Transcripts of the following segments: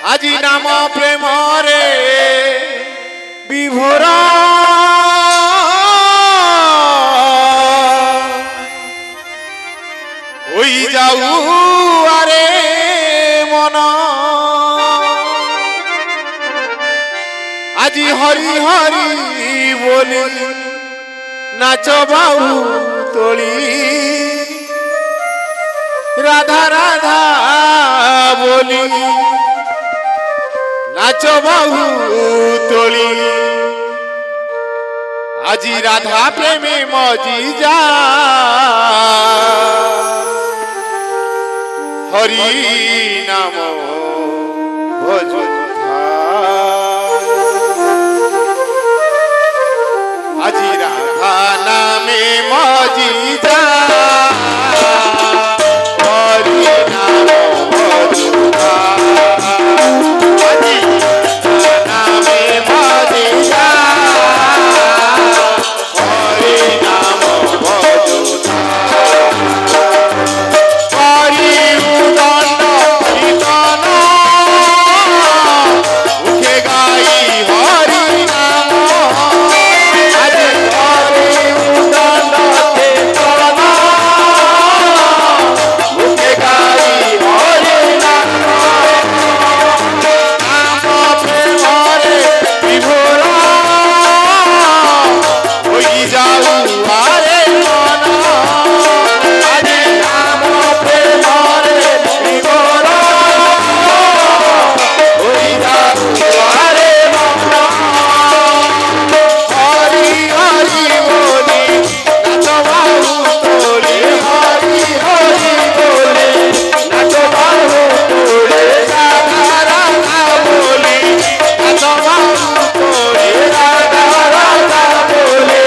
আজি নাম প্রেমরে বিভোরা ওই যাও আরে মন আজি হরি হরি বলি নাচ বাহু তোলি রাধা রাধা বলি নাচ বাহু তোলি আজি রাধা প্রেমে মজি যা হরি নাম ভজুথা আজি রাধা নামে মজি যা হরি নাম ভজুথা আজি রাধা নামে মজি যা হরি নাম ভজুথা হরি উদণ্ড কীর্তন মুখে গাই হরি নাম আজি হরি উদণ্ড কীর্তন মুখে গাই হরি নাম নাম প্রেমরে বিভোর হই যাও আরে মন আজি নাম প্রেমরে বিভোর হই যাও আরে মন হরি হরি বলি নাচ বাহু তোলে হরি হরি বলি নাচ বাহু তোলে রাধা রাধা বলি নাচ বাহু তোলে রাধা রাধা বলি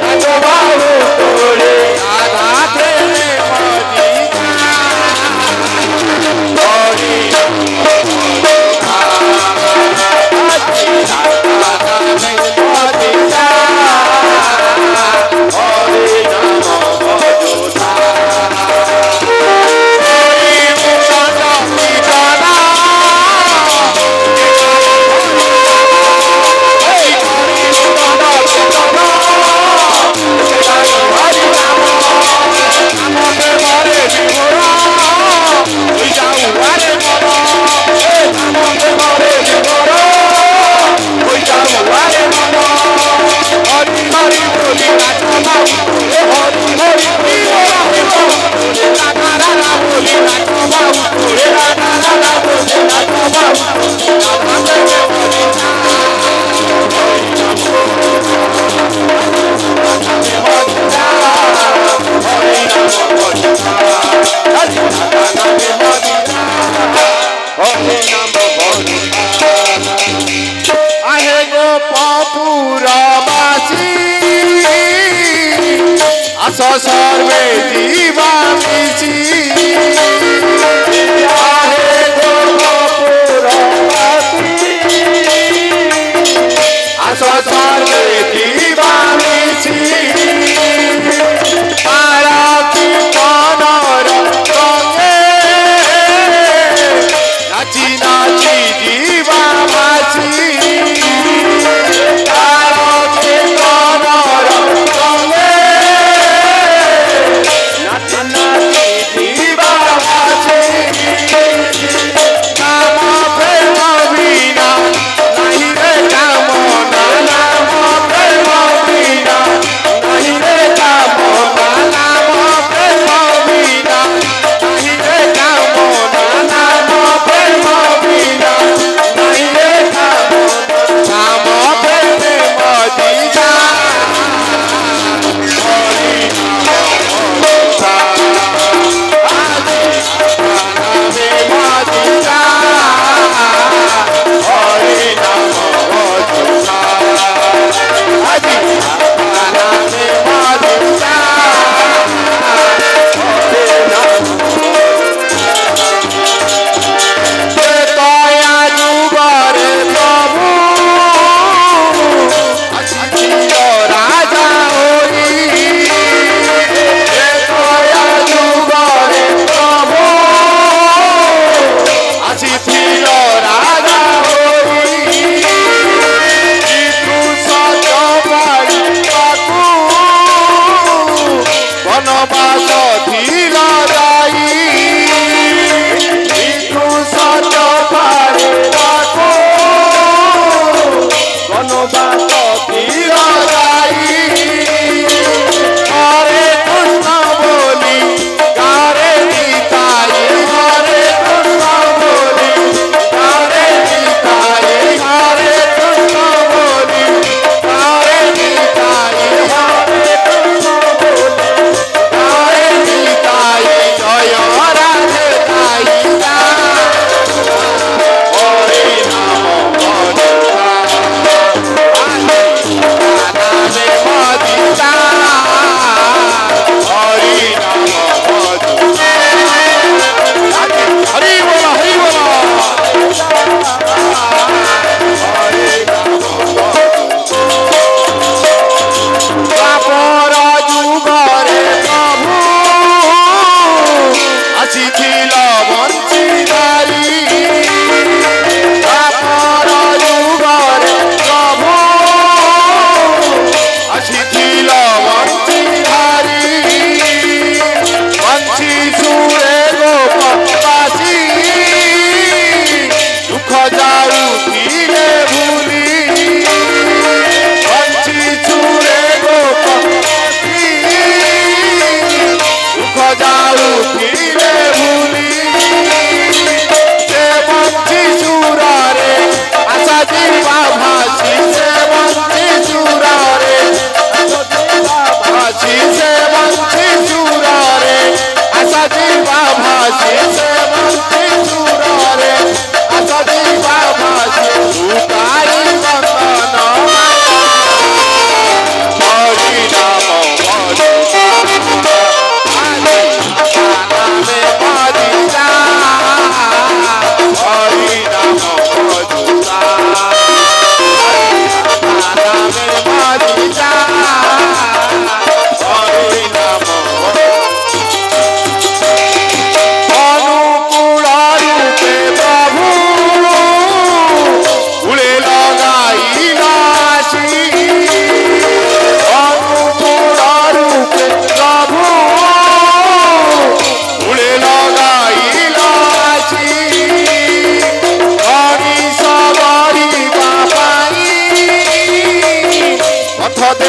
নাচ বাহু তোলে রাধা প্রেমে মজি যা হরি আজি রাধা নামে মজি যা হরি নাম ভজুথা হরি মুদণ্ড কীর্তন হরি মুদণ্ড কীর্তন হরি নাম নাম প্রেমরে বিভোর হই যাও আরে মন নাম প্রেমরে বিভোর হই যাও আরে মন হরি হরি বলি নাচ বাহু তোলে হরি হরি বিভোর রাধা রাধা বলি নাচ বাহু তোলে রাধা রাধা বলি নাচ বাহু রাধা প্রেমে মজি যা হরি নাম মজি যা হরি নাম ভজুথা আজি রাধা নামে মজি যা হরি নাম ভজুথা আহে গোপপুরবাসী আস সর্বে জীবা মিশি আহে গোপপুরবাসী আস সর্বে জীবা মিশি আরতি কনর সঙ্গে নাচি নাচি জীবা বাসি আরতি কনর সঙ্গে নাচি নাচি জীবা বাসি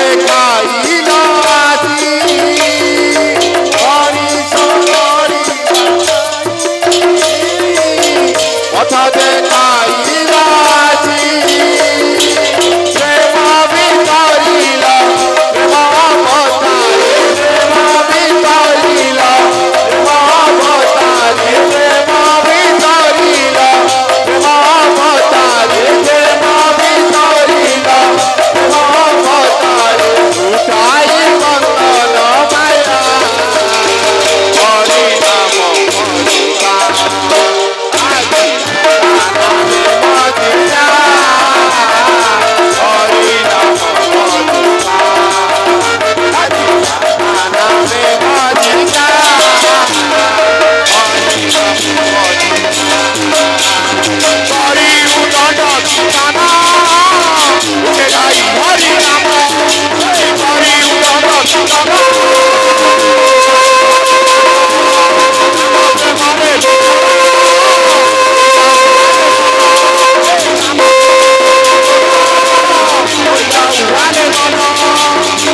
দেখাইল আজি হরিশঙ্করী কথা দেখাইল আজি প্রেম বিতরিল প্রেম অবতারে প্রেম বিতরিল প্রেম অবতারে প্রেম বিতরিল প্রেম অবতারে প্রেম বিতরিল প্রেম অবতারে উঠাই মঙ্গল মায়া হরি নাম মধুকা আজি নামে মদিনা হরি নাম মধুকা আজি নামে মদিনা হরি নাম মধুকা হরি উদণ্ড ঠিকানা উঠে যাই হরি নাম হরি উদণ্ড ঠিকানা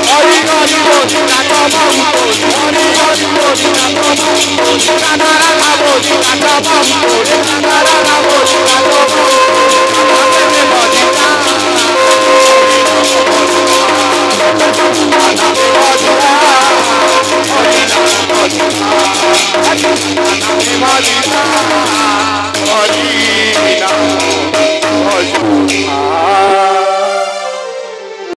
Hare Rama, Hare Rama.